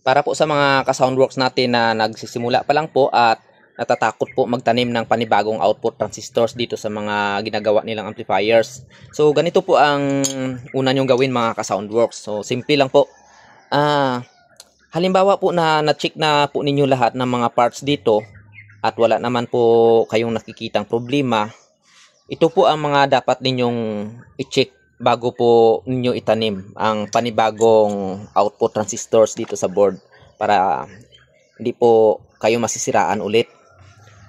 Para po sa mga ka-Soundworks natin na nagsisimula pa lang po at natatakot po magtanim ng panibagong output transistors dito sa mga ginagawa nilang amplifiers. So ganito po ang una nyong gawin mga ka-Soundworks. So simple lang po. Halimbawa po na na-check na po ninyo lahat ng mga parts dito at wala naman po kayong nakikitang problema. Ito po ang mga dapat ninyong i-check bago po ninyo itanim ang panibagong output transistors dito sa board para hindi po kayo masisiraan ulit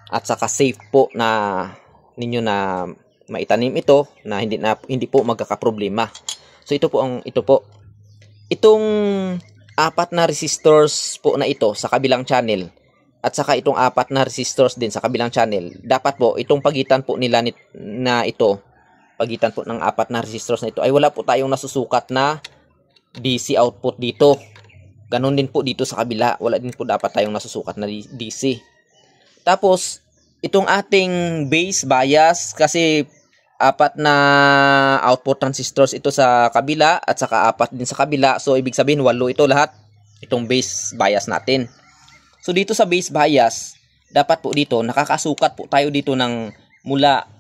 at saka safe po na ninyo na maitanim ito na hindi po magkakaproblema. So ito po itong apat na resistors po na ito sa kabilang channel at saka itong apat na resistors din sa kabilang channel, dapat po itong pagitan po nila na ito, pagitan po ng apat na resistors na ito ay wala po tayong nasusukat na DC output dito. Ganon din po dito sa kabila, wala din po dapat tayong nasusukat na DC. Tapos itong ating base bias, kasi apat na output transistors ito sa kabila at saka apat din sa kabila, so ibig sabihin 8 ito lahat, itong base bias natin. So dito sa base bias, dapat po dito nakakasukat po tayo dito ng mula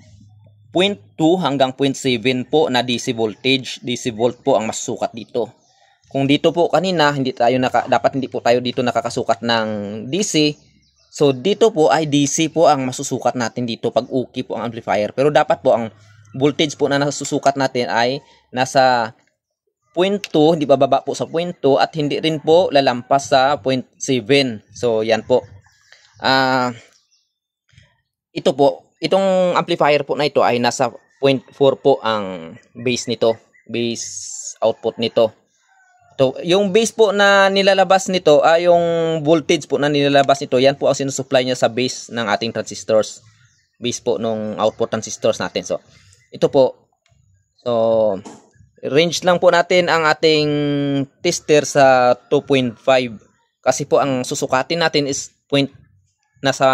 0.2 hanggang 0.7 po na DC voltage. DC volt po ang masusukat dito. Kung dito po kanina dapat hindi po tayo dito nakakasukat ng DC. So dito po ay DC po ang masusukat natin dito pag okay po ang amplifier. Pero dapat po ang voltage po na nasusukat natin ay nasa 0.2, hindi bababa po sa 0.2 at hindi rin po lalampas sa 0.7. So yan po. Ito po, itong amplifier po na ito ay nasa 0.4 po ang base nito, base output nito. So, yung base po na nilalabas nito ay yung voltage po na nilalabas nito, yan po ang sinusupply niya sa base ng ating transistors. Base po nung output transistors natin. So, ito po. So, range lang po natin ang ating tester sa 2.5 kasi po ang susukatin natin is nasa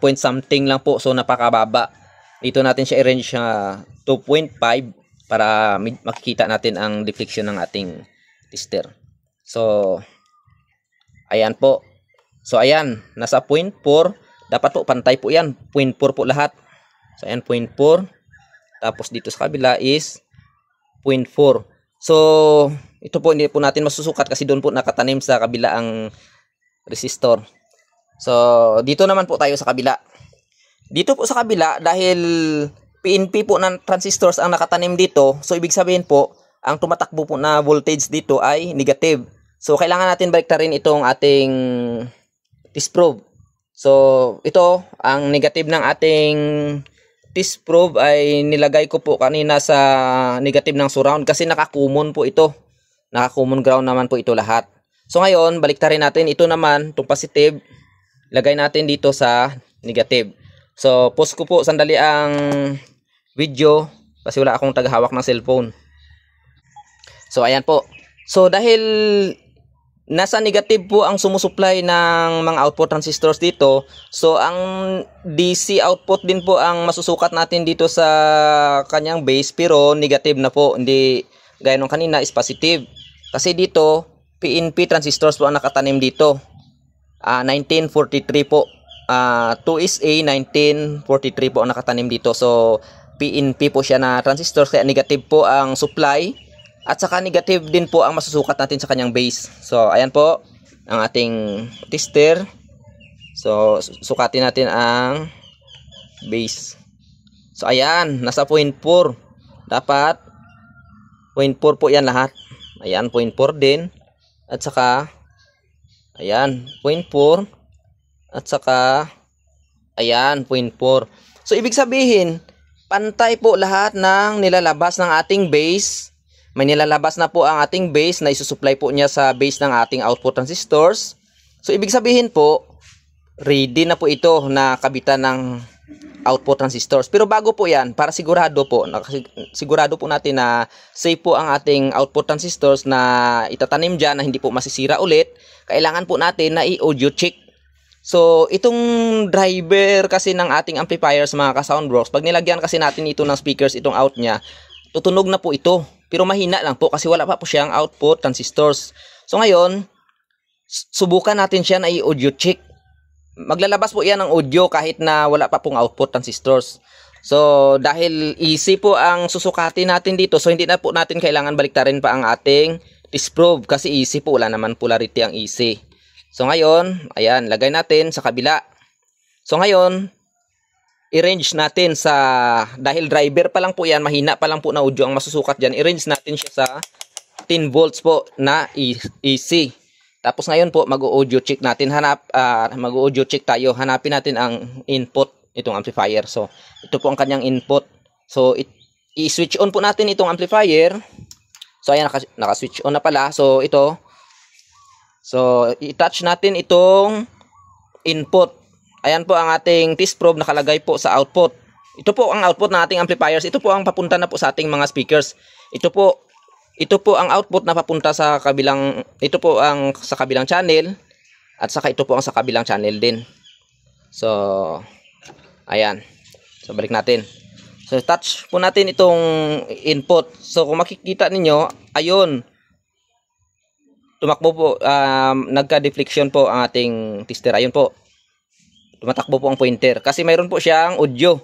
point something lang po, so napakababa. Dito natin siya i-range sa 2.5 para makikita natin ang deflection ng ating tester. So ayan po. So ayan, nasa 0.4. Dapat po pantay po yan, 0.4 po lahat. So ayan, 0.4. Tapos dito sa kabila is 0.4. So ito po hindi po natin masusukat kasi doon po nakatanim sa kabila ang resistor. So, dito naman po tayo sa kabila. Dito po sa kabila, dahil PNP po ng transistors ang nakatanim dito, so ibig sabihin po, ang tumatakbo po na voltage dito ay negative. So, kailangan natin baliktarin itong ating test probe. So, ito, ang negative ng ating test probe ay nilagay ko po kanina sa negative ng surround kasi naka-common po ito. Naka-common ground naman po ito lahat. So, ngayon, baliktarin natin ito naman, itong positive, lagay natin dito sa negative. So, pause ko po sandali ang video kasi wala akong tagahawak ng cellphone. So, ayan po. So, dahil nasa negative po ang sumusupply ng mga output transistors dito, so ang DC output din po ang masusukat natin dito sa kanyang base, pero negative na po. Hindi gaya nung kanina is positive. Kasi dito, PNP transistors po ang nakatanim dito. 1943 po. 2SA 1943 po ang nakatanim dito. So, PNP po siya na transistor. Kaya negative po ang supply. At saka negative din po ang masusukat natin sa kanyang base. So, ayan po ang ating tester. So, sukatin natin ang base. So, ayan. Nasa 0.4. Dapat 0.4 po yan lahat. Ayan, 0.4 din. At saka ayan, 0.4 at saka ayan, 0.4. So ibig sabihin, pantay po lahat ng nilalabas ng ating base. May nilalabas na po ang ating base na isusupply po niya sa base ng ating output transistors. So ibig sabihin po, ready na po ito na kabitan ng output transistors. Pero bago po yan, para sigurado po natin na safe po ang ating output transistors na itatanim dyan na hindi po masisira ulit, kailangan po natin na i-audio check. So, itong driver kasi ng ating amplifiers mga ka-Soundworks, pag nilagyan kasi natin ito ng speakers, itong out niya, tutunog na po ito. Pero mahina lang po kasi wala pa po siyang output transistors. So, ngayon, subukan natin siya na i-audio check. Maglalabas po yan ng audio kahit na wala pa pong output transistors. So, dahil easy po ang susukatin natin dito, so hindi na po natin kailangan baliktarin pa ang ating test probe kasi easy po, wala naman polarity ang easy. So, ngayon, ayan, lagay natin sa kabila. So, ngayon, i-range natin sa, dahil driver pa lang po yan, mahina pa lang po na audio ang masusukat dyan, i-range natin siya sa 10 volts po na AC. Tapos ngayon po, mag-audio check natin, mag-audio check tayo, hanapin natin ang input itong amplifier. So, ito po ang kanyang input. So, i-switch on po natin itong amplifier. So, ayan, naka-switch on na pala. So, ito. So, i-touch natin itong input. Ayan po ang ating test probe nakalagay po sa output. Ito po ang output ng ating amplifiers. Ito po ang papunta na po sa ating mga speakers. Ito po ang output na papunta sa kabilang, ito po ang sa kabilang channel. At saka ito po ang sa kabilang channel din. So, ayan. So, balik natin. So, touch po natin itong input. So, kung makikita ninyo, ayun. Tumakbo po, nagka-deflection po ang ating tester. Ayun po. Tumatakbo po ang pointer. Kasi mayroon po siyang audio.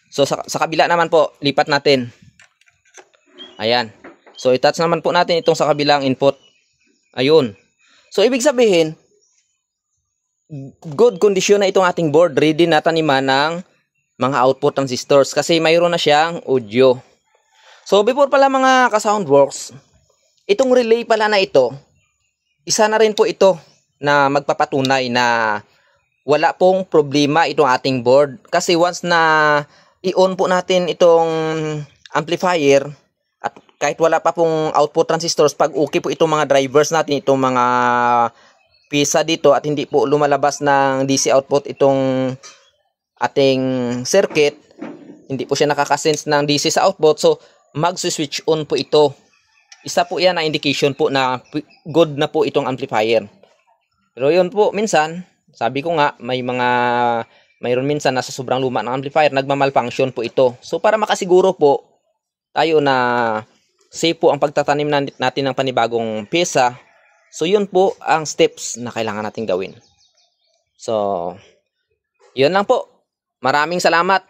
So, sa kabila naman po, lipat natin. Ayan. So, i-touch naman po natin itong sa kabilang input. Ayun. So, ibig sabihin, good condition na itong ating board, ready na taniman ng mga output transistors kasi mayroon na siyang audio. So before pala mga ka-Soundworks, itong relay pala na ito, isa na rin po ito na magpapatunay na wala pong problema itong ating board kasi once na i-on po natin itong amplifier at kahit wala pa pong output transistors, pag okay po itong mga drivers natin, itong mga pisa dito at hindi po lumalabas ng DC output itong ating circuit, hindi po siya nakakasense ng DC sa output, so mag-switch on po ito. Isa po yan na indication po na good na po itong amplifier. Pero yun po, minsan, sabi ko nga, mayroon minsan nasa sobrang luma ng amplifier, nagmamalfunction po ito. So para makasiguro po tayo na safe po ang pagtatanim natin ng panibagong pisa, so yun po ang steps na kailangan natin gawin. So, yun lang po. Maraming salamat.